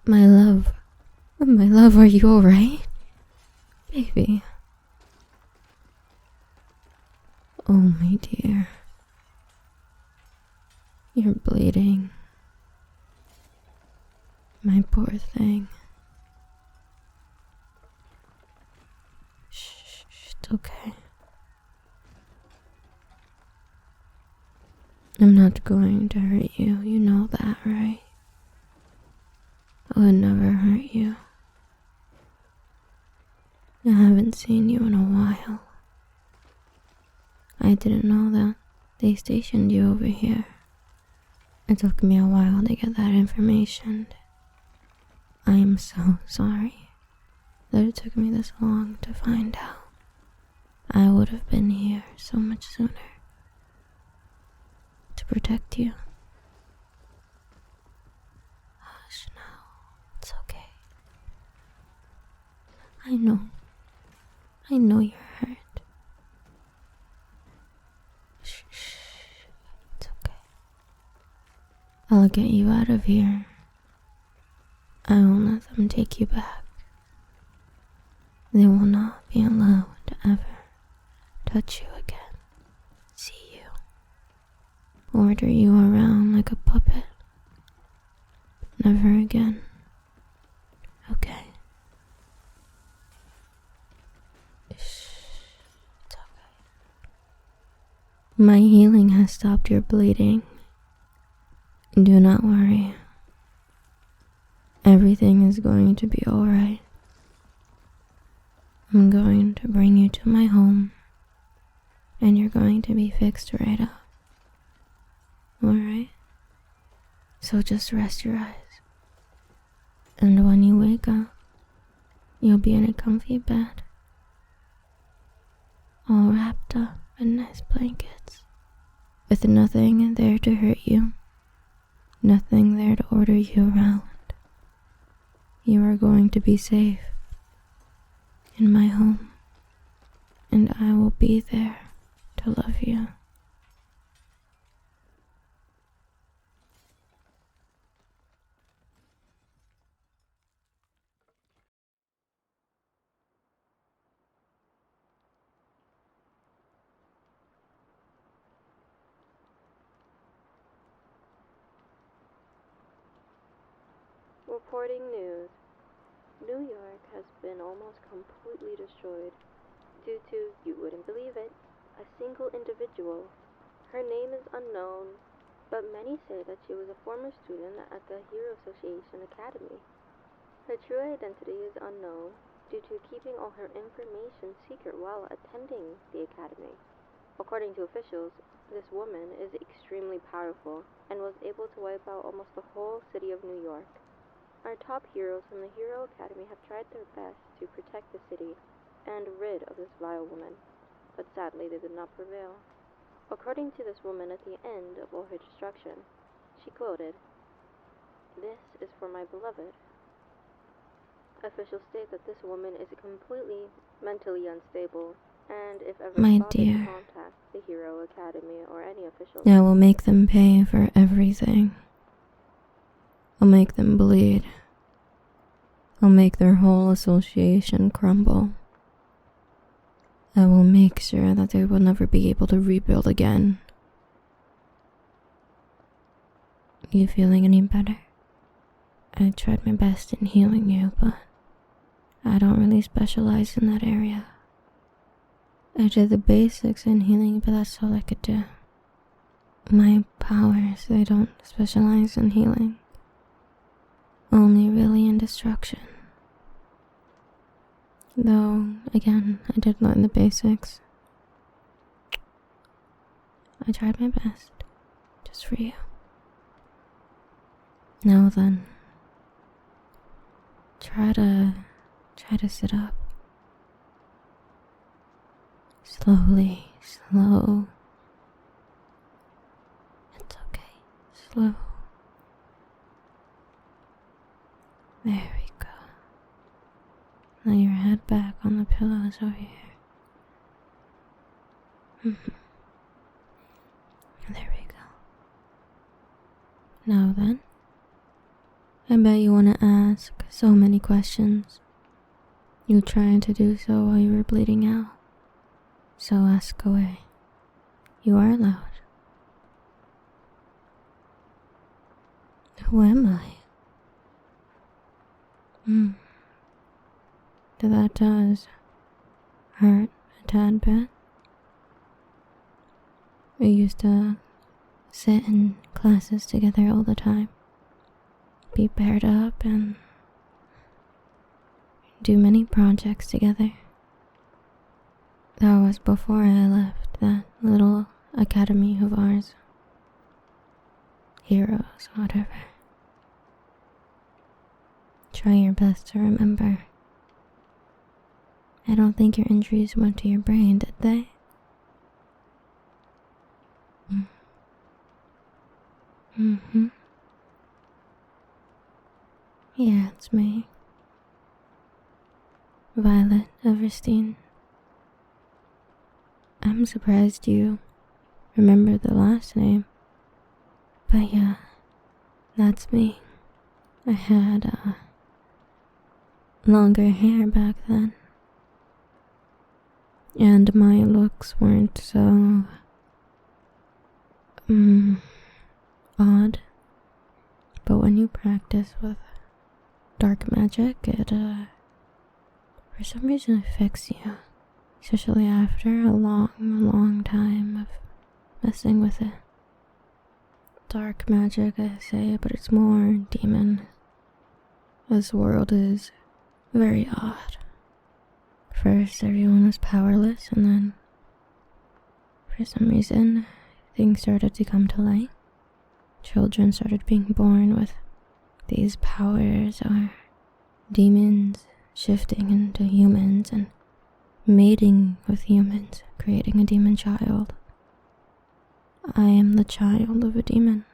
My love, are you alright? Baby. Oh, my dear. You're bleeding. My poor thing. Shh, it's okay. I'm not going to hurt you, you know that, right? I would never hurt you. I haven't seen you in a while. I didn't know that they stationed you over here. It took me a while to get that information. I am so sorry that it took me this long to find out. I would have been here so much sooner to protect you. Hush now, it's okay. I know you're hurt. Shh, it's okay. I'll get you out of here. I won't let them take you back. They will not be allowed to ever touch you again, see you, order you around like a puppet. Never again. Okay? Shh, it's okay. My healing has stopped your bleeding. Do not worry. Everything is going to be alright. I'm going to bring you to my home, and you're going to be fixed right up. Alright? So just rest your eyes. And when you wake up, you'll be in a comfy bed, all wrapped up in nice blankets, with nothing there to hurt you, nothing there to order you around. You are going to be safe in my home, and I will be there to love you. Reporting news. New York has been almost completely destroyed due to, you wouldn't believe it, a single individual. Her name is unknown, but many say that she was a former student at the Hero Association Academy. Her true identity is unknown due to keeping all her information secret while attending the academy. According to officials, this woman is extremely powerful and was able to wipe out almost the whole city of New York. Our top heroes from the Hero Academy have tried their best to protect the city and rid of this vile woman, but sadly they did not prevail. According to this woman, at the end of all her destruction, she quoted, "This is for my beloved." Officials state that this woman is completely mentally unstable, and if ever My spotted, dear, contact the Hero Academy or any officials. I will make them pay for everything. I'll make them bleed. I'll make their whole association crumble. I will make sure that they will never be able to rebuild again. You feeling any better? I tried my best in healing you, but I don't really specialize in that area. I did the basics in healing, but that's all I could do. My powers, they don't specialize in healing. Only really in destruction. Though, again, I did learn the basics. I tried my best, just for you. Now then, try to sit up. Slowly, slow. It's okay, slow. There we go. Lay your head back on the pillows over here. There we go. Now then, I bet you want to ask so many questions. You tried to do so while you were bleeding out. So ask away. You are allowed. Who am I? That does hurt a tad bit. We used to sit in classes together all the time, be paired up and do many projects together. That was before I left that little academy of ours. Heroes, whatever. Try your best to remember. I don't think your injuries went to your brain, did they? Yeah, it's me. Violet Everstein. I'm surprised you remember the last name. But yeah, that's me. I had longer hair back then. And my looks weren't so odd. But when you practice with dark magic, it for some reason affects you. Especially after a long time of messing with it. Dark magic, I say, but it's more demon. This world is very odd. First, everyone was powerless, and then, for some reason, things started to come to light. Children started being born with these powers, or demons shifting into humans and mating with humans, creating a demon child. I am the child of a demon.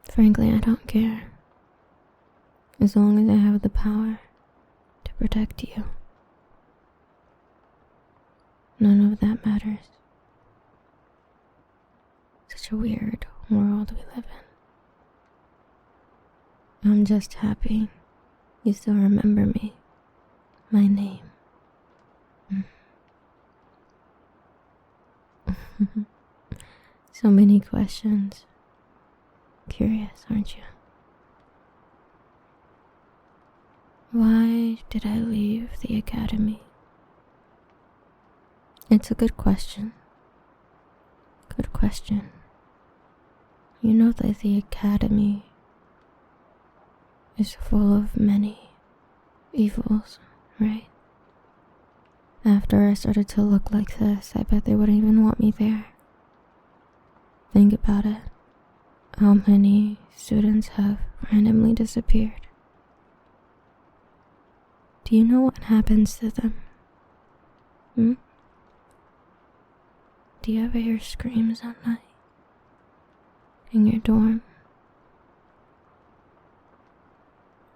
Frankly, I don't care. As long as I have the power to protect you. None of that matters. Such a weird world we live in. I'm just happy you still remember me. My name. So many questions. Curious, aren't you? Why did I leave the academy? It's a good question. Good question. You know that the academy is full of many evils, right? After I started to look like this, I bet they wouldn't even want me there. Think about it. How many students have randomly disappeared? Do you know what happens to them? Do you ever hear screams at night? In your dorm?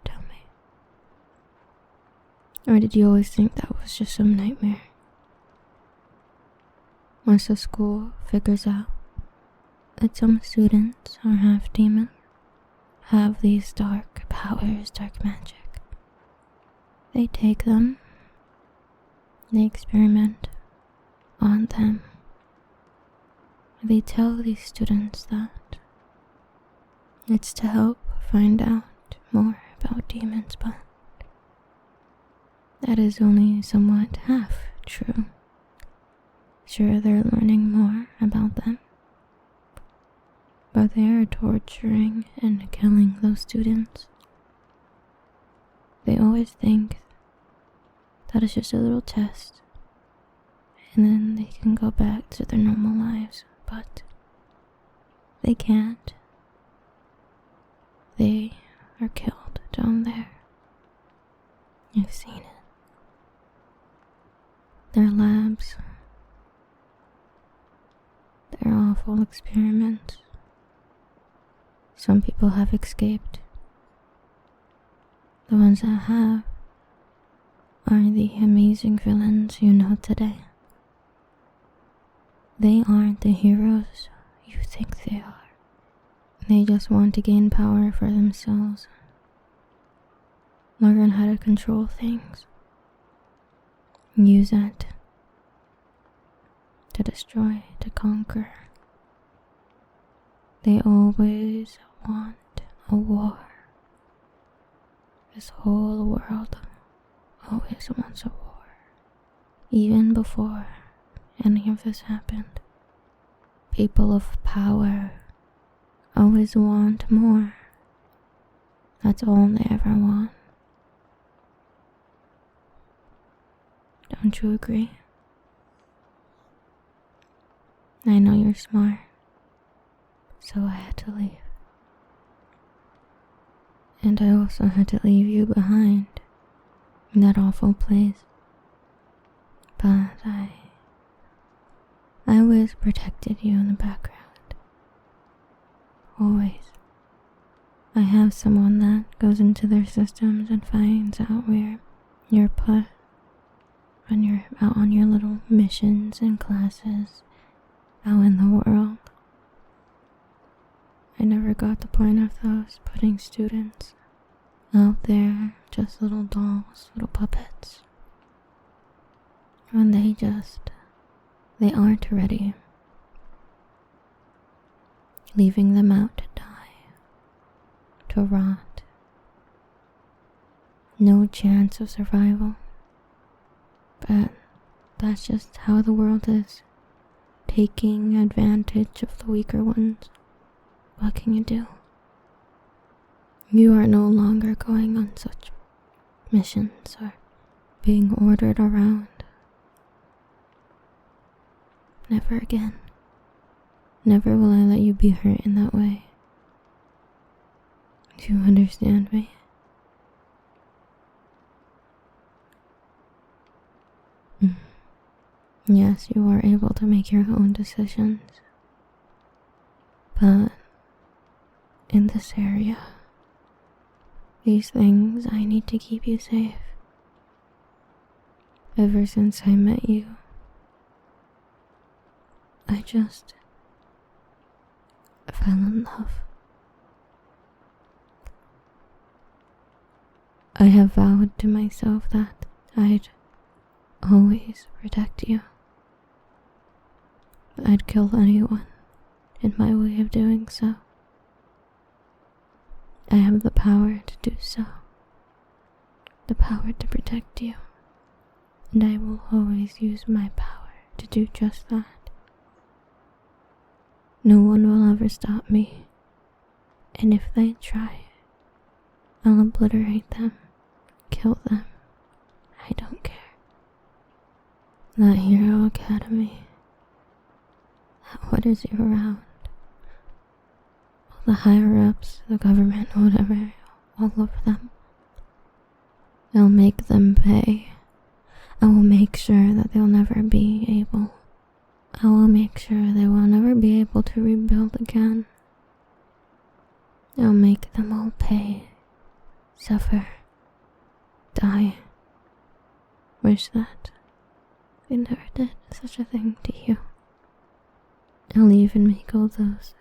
Tell me. Or did you always think that was just some nightmare? Once the school figures out that some students are half demon, have these dark powers, dark magic, they take them, they experiment on them. They tell these students that it's to help find out more about demons, but that is only somewhat half true. Sure, they're learning more about them, but they are torturing and killing those students. They always think that it's just a little test, and then they can go back to their normal lives, but they can't. They are killed down there. I've seen it. Their labs, their awful experiments. Some people have escaped. The ones that have are the amazing villains you know today. They aren't the heroes you think they are. They just want to gain power for themselves. Learn how to control things. Use it to destroy, to conquer. They always want a war. This whole world always wants a war. Even before any of this happened, people of power always want more. That's all they ever want. Don't you agree? I know you're smart, so I had to leave. And I also had to leave you behind in that awful place. But I always protected you in the background. Always. I have someone that goes into their systems and finds out where you're put when you're out on your little missions and classes out in the world. I never got the point of those, putting students out there, just little dolls, little puppets, when they aren't ready. Leaving them out to die, to rot. No chance of survival. But that's just how the world is, taking advantage of the weaker ones. What can you do? You are no longer going on such missions or being ordered around. Never again. Never will I let you be hurt in that way. Do you understand me? Yes, you are able to make your own decisions. But in this area, these things, I need to keep you safe. Ever since I met you, I just fell in love. I have vowed to myself that I'd always protect you. I'd kill anyone in my way of doing so. I have the power to do so. The power to protect you. And I will always use my power to do just that. No one will ever stop me. And if they try, I'll obliterate them, kill them. I don't care. That Hero Academy, that orders you around, all the higher-ups, the government, whatever, all of them, I'll make them pay. I will make sure that they'll never be able. I will make sure they will never be able to rebuild again. I'll make them all pay, suffer, die. Wish that they never did such a thing to you. I'll even make all those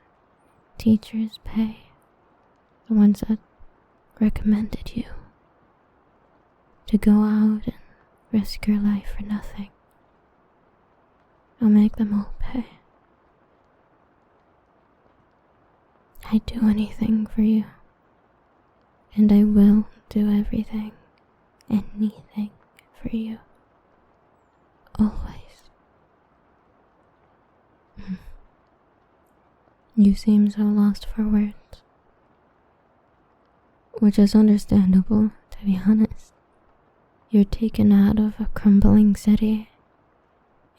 teachers pay, the ones that recommended you to go out and risk your life for nothing. I'll make them all pay. I'd do anything for you, and I will do everything, anything for you. Always. You seem so lost for words, which is understandable, to be honest. You're taken out of a crumbling city,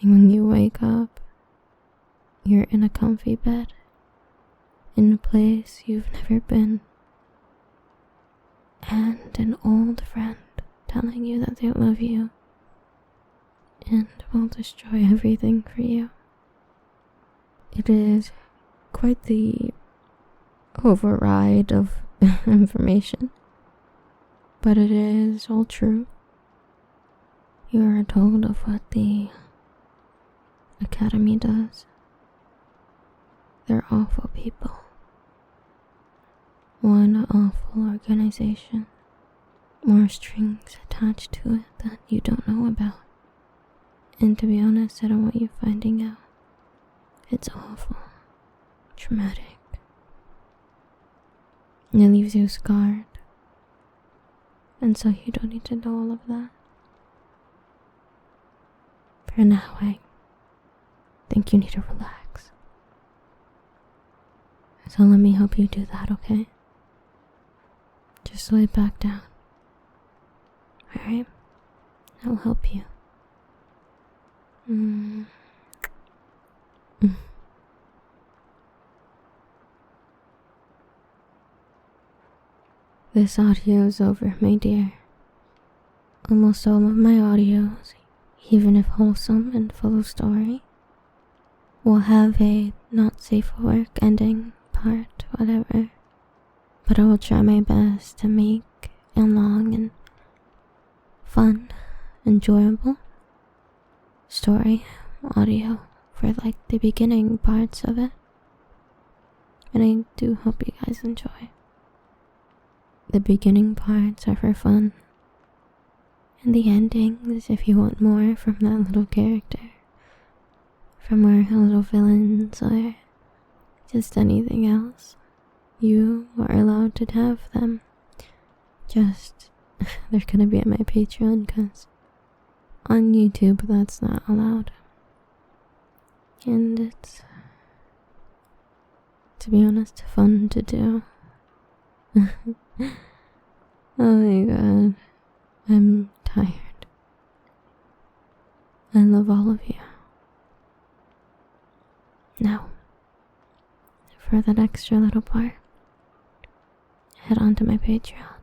and when you wake up, you're in a comfy bed, in a place you've never been, and an old friend telling you that they love you and will destroy everything for you. It is quite the override of information, but it is all true. You are told of what the Academy does. They're awful people. One awful organization. More strings attached to it that you don't know about. And to be honest, I don't want you finding out. It's awful. Traumatic. And it leaves you scarred. And so you don't need to know all of that. For now, I think you need to relax. So let me help you do that, okay? Just lay back down. Alright? I'll help you. This audio is over, my dear. Almost all of my audios, even if wholesome and full of story, will have a not safe for work ending, part, whatever. But I will try my best to make a long and fun, enjoyable story audio for like the beginning parts of it. And I do hope you guys enjoy. The beginning parts are for fun. And the endings, if you want more from that little character. From our little villains or just anything else. You are allowed to have them. Just, they're gonna be at my Patreon because on YouTube that's not allowed. And it's, to be honest, fun to do. Oh my god, I'm tired. I love all of you. Now, for that extra little part, head on to my Patreon.